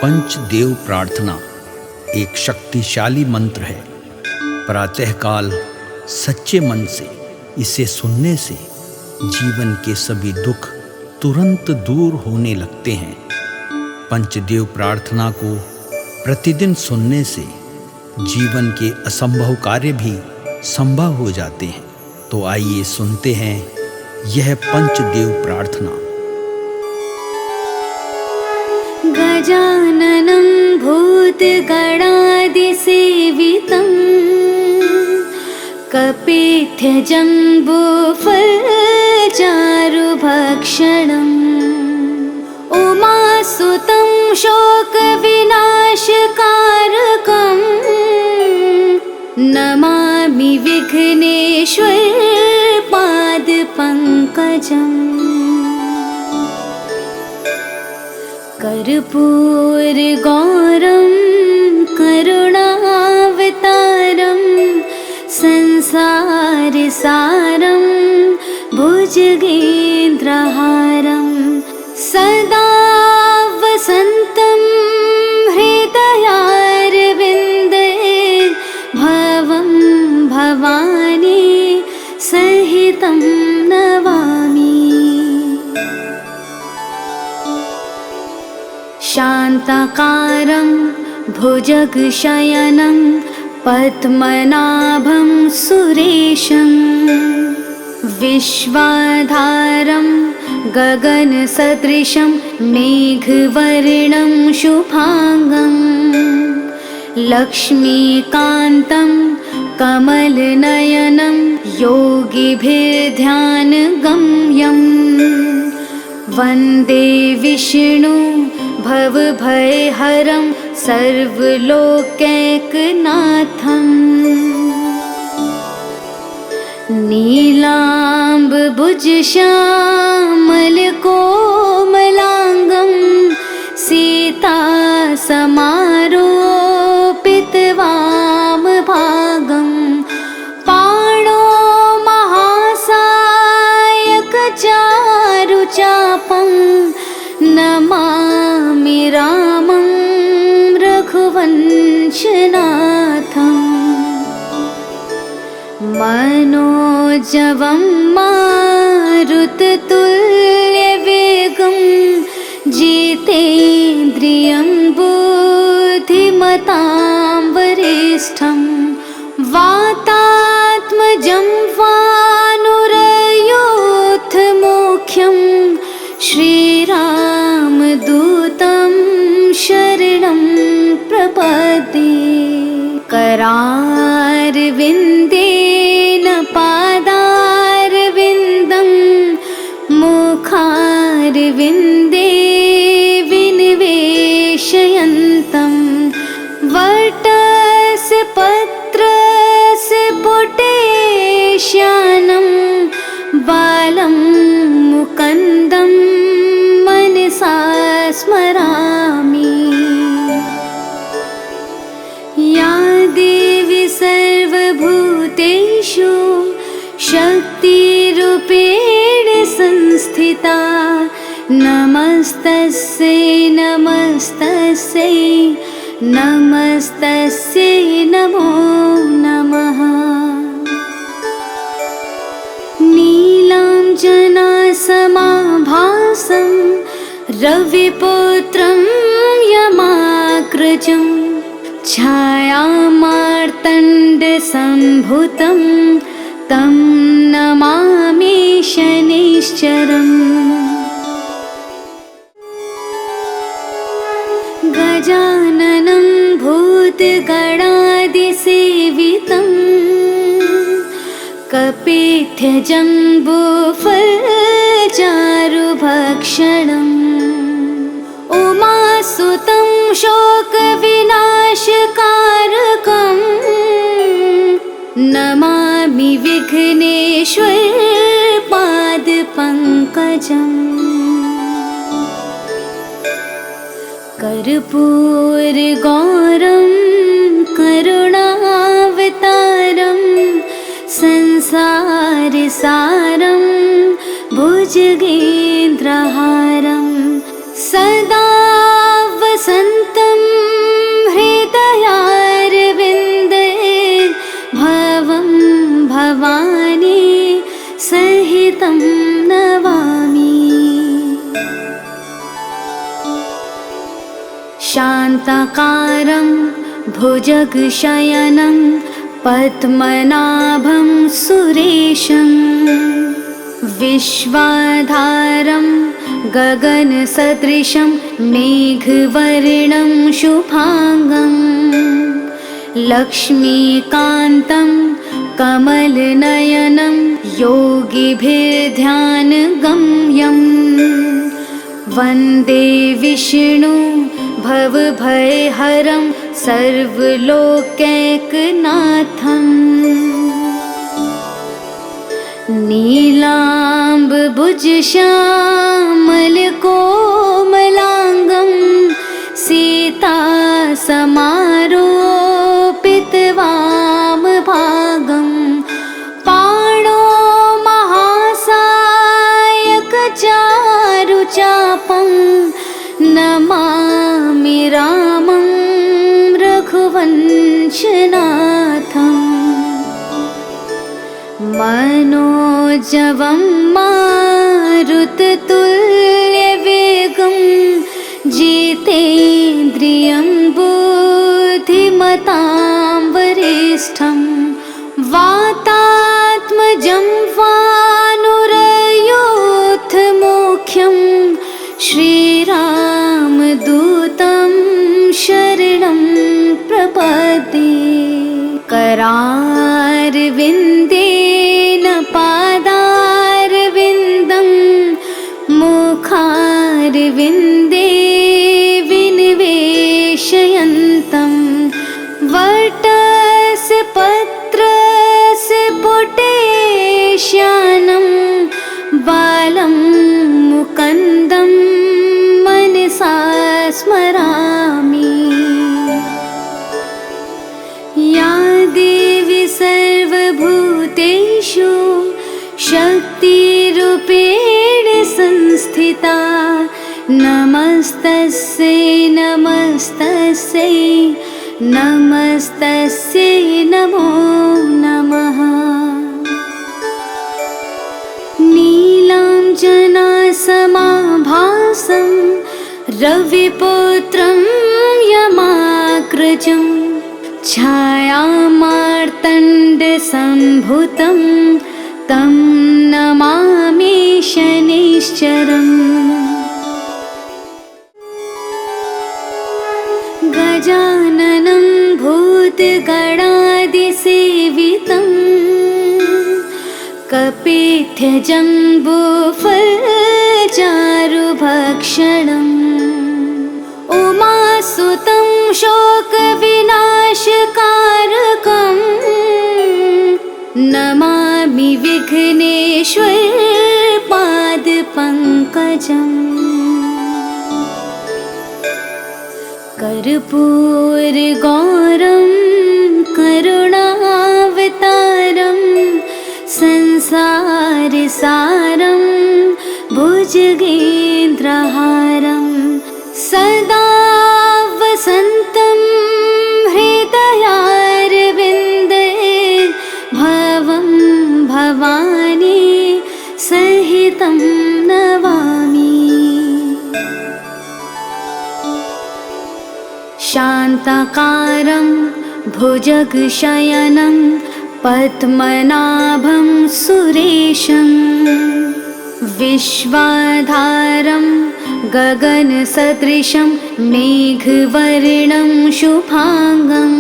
पंचदेव प्रार्थना एक शक्तिशाली मंत्र है। प्रातःकाल सच्चे मन से इसे सुनने से जीवन के सभी दुख तुरंत दूर होने लगते हैं। पंचदेव प्रार्थना को प्रतिदिन सुनने से जीवन के असंभव कार्य भी संभव हो जाते हैं। तो आइए सुनते हैं यह पंचदेव प्रार्थना। गजाननं भूतगणादिसेवितं कपित्थजम्बूफलचारुभक्षणम् उमासुतं शोकविनाशकारकम् नमामि विघ्नेश्वर पादपङ्कजम्। कर्पूरगौरं करुणावतारं संसारसारं भुजगेन्द्रहारं सदा वसन्तं हृदयारविन्दे भवं भवानी सहितं नमामि। शान्ताकारं भुजगशयनं पद्मनाभं सुरेशं विश्वाधारं गगनसदृशं मेघवर्णं शुभांगं लक्ष्मीकान्तं कमलनयनं योगिभिर्ध्यानगम्यं वन्दे विष्णु भवभयहरं सर्वलोकैकनाथम्। नीलाम्बुजश्यामलकोमलाङ्गं सीतासमारोपितवामभागं पाणो महासायकचारुचापं नमामि रामं रघुवंशनाथम्। मनोजवं मारुततुल्यवेगं जितेन्द्रियं बुद्धिमतां वरिष्ठं वातात्मजं वानुरयूथमुख्यं श्रीरामदूतं शरणं प्रपद्ये। करारविन्देन पादारविन्दं मुखारविन्दे विनिवेशयन्तं वटस्य पत्रस्य पुटेश्यानं बालं मुकुन्दं मनसा स्मरामि। या देवी सर्वभूतेषु शक्तिरूपेण संस्थिता नमस्तस्यै नमस्तस्यै नमस्तस्यै नमो नमः। नीलाञ्जनासमाभासं रविपुत्रं यमाग्रजं छायामार्तण्डसम्भुतं तं नमामि शनैश्चरम्। गजाननं भूतगणादिसेवितं कपित्थजम्बूफलचारुभक्षणम् उमासुतं शोकविनाशकारकं नमामि विघ्नेश्वर पादपङ्कजम्। कर्पूरगौरं करुणावतारं संसारसारं भुजगेन्द्रहारं सदा वसन्तं नमामि। शान्ताकारं भुजगशयनं पद्मनाभं सुरेशं विश्वाधारं गगनसदृशं मेघवर्णं शुभांगं लक्ष्मीकान्तं कमलनयनं योगिभिर्ध्यानगम्यं वन्दे विष्णु भवभयहरं सर्वलोकैकनाथम्। नीलाम्बुजश्यामलकोमलाङ्गं सीतासमारोपितवामभागं पाणो महासायकचारुचापं नमामि रामं रघुवंशनाथम्। मनोजवं मारुततुल्यवेगं जितेन्द्रियं बुद्धिमतां वरिष्ठं वातात्मजं वानुरयोधमुख्यं श्रीरामदूतं शरणं प्रपद्ये। करारविन्देन पादारविन्दं मुखारविन्दे विनिवेशयन्तं वटस्य पत्रस्य पुटेश्यानं बालं मुकुन्दं मनसा स्मरामि। या देवी सर्वभूतेषु शक्तिरूपेण संस्थिता नमस्तस्यै नमस्तस्यै नमस्तस्यै नमो नमः। नीलाञ्जनासमाभासं रविपुत्रं यमाग्रजं छायामार्तण्डसम्भुतं तं नमामि शनैश्चरम्। गजाननं भूतगणादिसेवितं कपित्थजम्बूफलचारुभक्षणम् उमासुतं शोकविनाशकारकं नमामि विघ्नेश्वरपादपङ्कजम्। कर्पूरगौरं करुणावतारं संसारसारं भुजगेन्द्रहारं सदा वसन्तं हृदयारविन्दे भवं भवानी सहितं नमामि। शान्ताकारं भुजगशयनं पद्मनाभं सुरेशं विश्वाधारं गगनसदृशं मेघवर्णं शुभांगं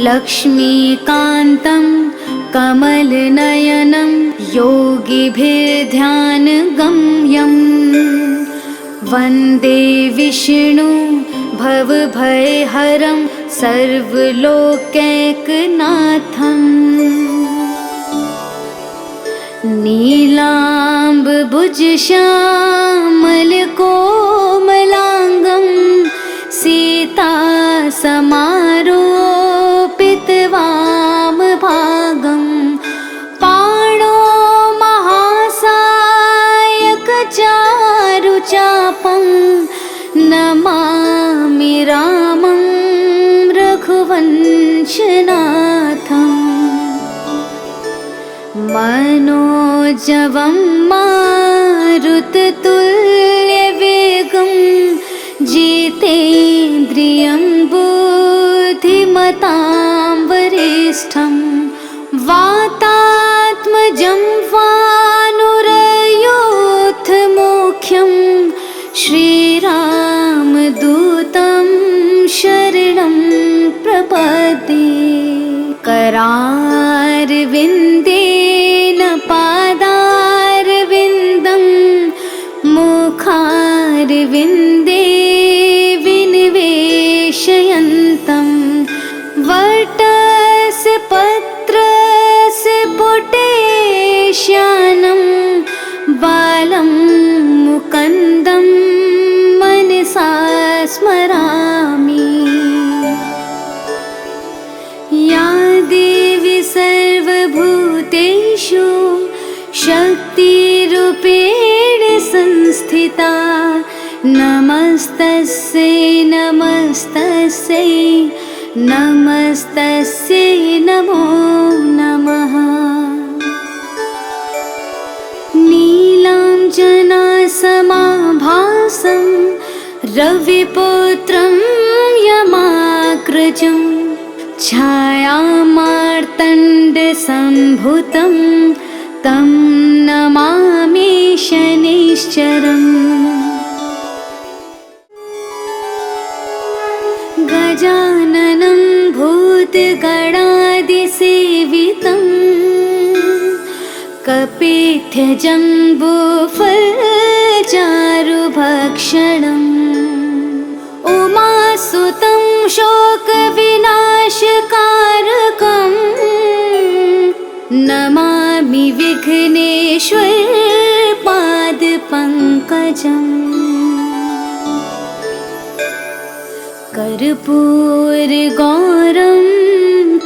लक्ष्मीकान्तं कमलनयनं योगिभिर्ध्यानगम्यं वन्दे विष्णु भवभयहरं सर्वलोकैकनाथम्। नीलाम्बुजश्यामलकोमलाङ्गं सीतासमारोपितवामभागं पाणो महासायकचारुचापं नमामि रामं रघुवंशनाथम्। मनोजवं मारुततुल्यवेगं जितेन्द्रियं बुद्धिमतां वरिष्ठं वातात्मजं वानुरयोधमुख्यं श्रीरामदूतं शरणं प्रपद्ये। करारविन्देन पादारविन्दं मुखारविन्दे विनिवेशयन्तं वटस्य पत्रस्य पुटेश्यानं बालं मुकुन्दं मनसा स्मरामि। या देवी सर्वभूतेषु शक्तिरूपेण संस्थिता नमस्तस्यै नमस्तस्यै नमस्तस्यै नमो नमः। नीलाञ्जनासमाभासं रविपुत्रं यमाग्रजं छायामार्तण्डसम्भुतं तं नमामि शनिश्चरम्। गजाननं भूतगणादिसेवितं कपित्थजम्बूफलचारुभक्षणम् उमासुतं शोकविनाशकारकं नमामि विघ्नेश्वरपादपङ्कजम्। कर्पूरगौरं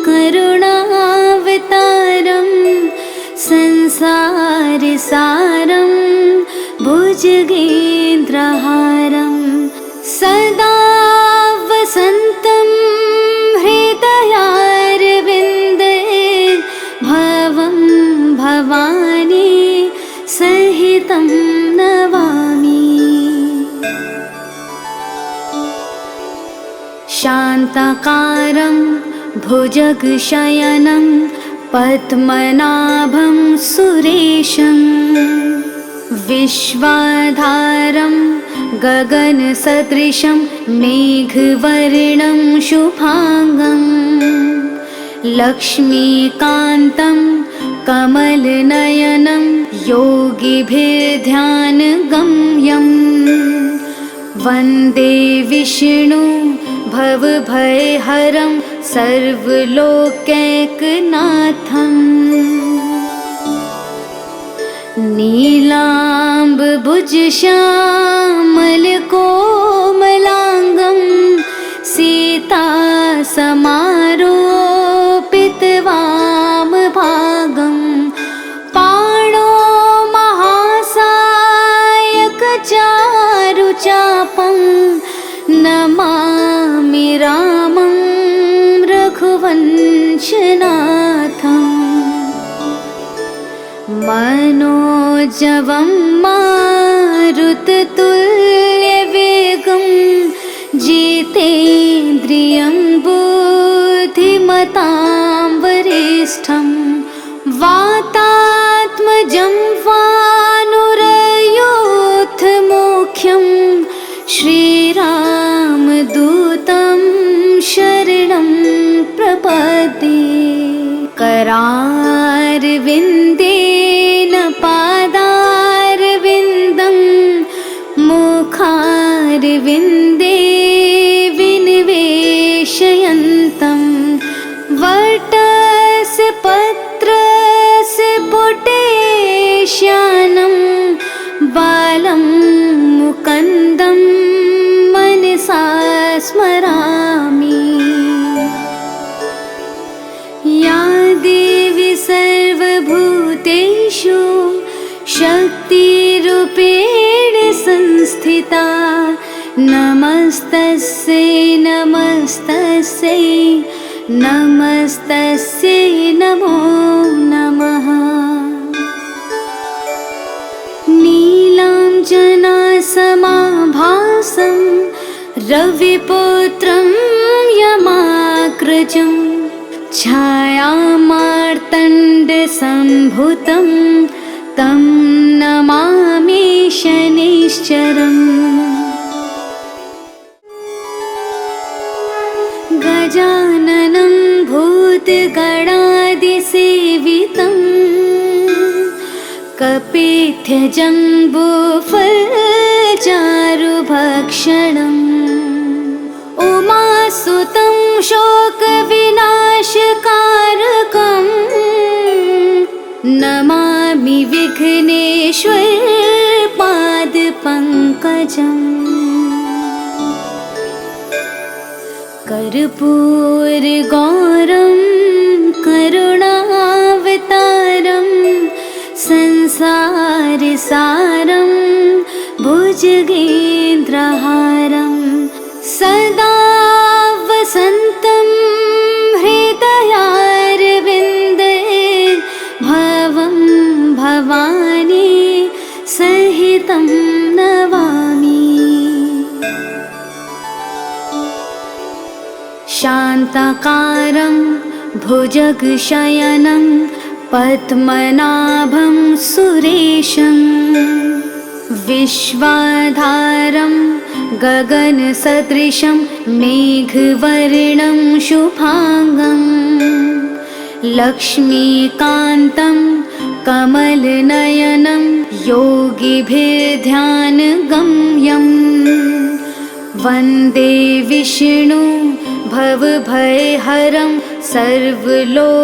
करुणावतारं संसारसारं भुजगेन्द्रहारं सदा वसन्तं हृदयारविन्दे भवं भवानी सहितं नमामि। शान्ताकारं भुजगशयनं पद्मनाभं सुरेशं विश्वाधारं गगनसदृशं मेघवर्णं शुभांगं लक्ष्मीकान्तं कमलनयनं योगिभिर्ध्यानगम्यं वन्दे विष्णु भवभयहरं सर्वलोकैकनाथम्। नीलाम्बुजश्यामलकोमलाङ्गं सीतासमारोपितवामभागं पाणो महासायकचारुचापं नमामि रामं रघुवंशनाथम्। मनोजवं मारुततुल्यवेगं जितेन्द्रियं बुद्धिमतां वरिष्ठं वातात्मजं वानुरयोधमुख्यं श्रीरामदूतं शरणं प्रपद्ये। करारविन्देन पादारविन्दं मुखारविन्दे विनिवेशयन्तं वटस्य पत्रस्य पुटेश्यानं बालं मुकुन्दं मनसा स्मरामि। या देवी सर्वभूतेषु शक्तिरूपेण संस्थिता नमस्तस्यै नमस्तस्यै नमस्तस्यै नमो नमः। नीला समाभासं रविपुत्रं यमाग्रजं छायामार्तण्डसम्भुतं तं नमामि शनिश्चरम्। गजाननं भूतगणादिसेवितं कपित्थजम्बूफलचारुभक्षणम् उमासुतं शोकविनाशकारकं नमामि विघ्नेश्वरपादपङ्कजम्। कर्पूरगौरं करुणावतारं संसारसारं भुजगेन्द्रहारं सदा वसन्तं हृदयारविन्दे भवं भवानी सहितं नमामि। शान्ताकारं भुजगशयनं पद्मनाभं सुरेशं विश्वाधारं गगनसदृशं मेघवर्णं शुभांगं लक्ष्मीकान्तं कमलनयनं योगिभिर्ध्यानगम्यं वन्दे विष्णु भवभयहरं सर्वलोकैकनाथम्।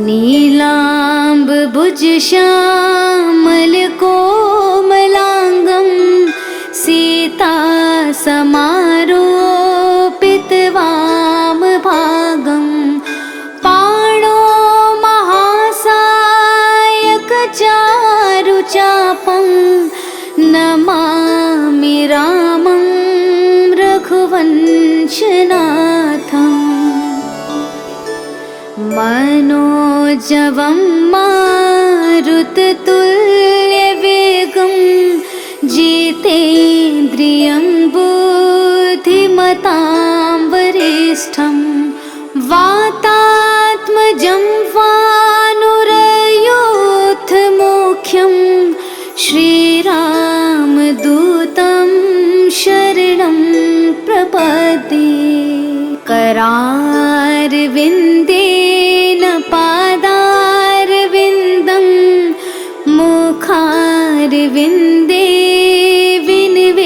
नीलाम्बुजश्यामलकोमलाङ्गं सीतासमारोपितवामभागं पाणो महासायकचारुचापं नमामि रामं रघुवंशनाथम्। मनोजवं मारुततुल्यवेगं जितेन्द्रियं बुद्धिमतां वरिष्ठं वातात्मजं वानुरयोधमुख्यं श्रीरामदूतं शरणं प्रपद्ये। करारविन्देन पादारविन्दं मुखारविन्दे विनिवेशयन्तं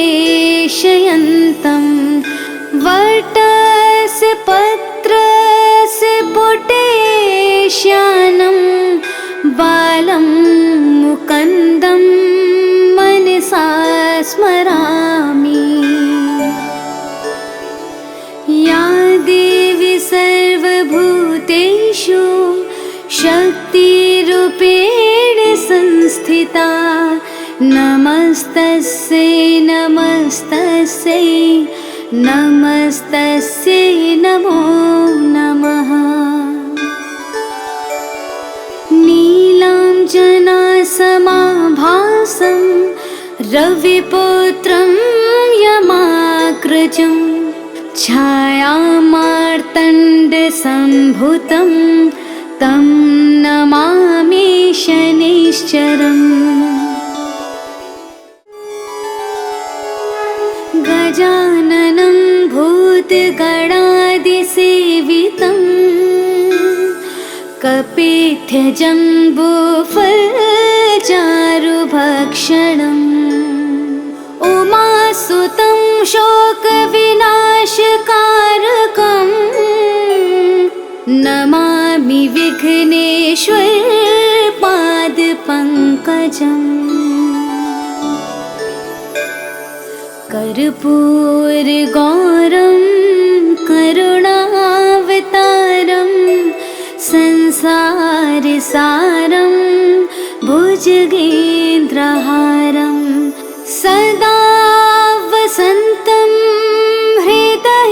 वटस्य पत्रस्य पुटेश्यानं बालं मुकुन्दं मनसा स्मरामि। या देवी सर्वभूतेषु शक्तिरूपेण संस्थिता नमस्तस्यै नमस्तस्यै नमस्तस्यै नमो नमः। नीलाञ्जनासमाभासं रविपुत्रं यमाग्रजं छायामार्तण्डसम्भुतं तं नमामि शनिश्चरम्। गजाननं भूतगणादिसेवितं कपित्थजम्बूफलचारुभक्षणम् उमासुतं शोकविनाशकारकं नमामि विघ्नेश्वरपादपङ्कजम्। कर्पूरगौरं करुणावतारं संसारसारं भुजगेन्द्रहारं सदा वसन्तं हृदयारविन्दे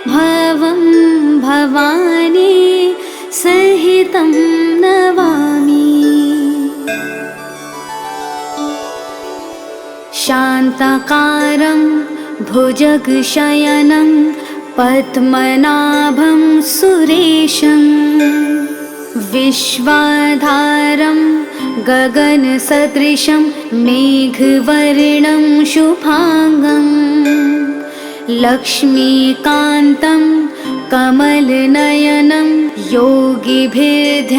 भवं भवानी सहितं तं नमामि। शान्ताकारं भुजगशयनं पद्मनाभं सुरेशं विश्वाधारं गगनसदृशं मेघवर्णं शुभांगं लक्ष्मीकान्तं कमलनयनं योगिभिर्ध्यानगम्यं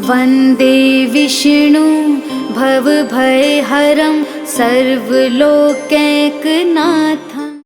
वन्दे विष्णु भवभयहरं सर्वलोकैकनाथं।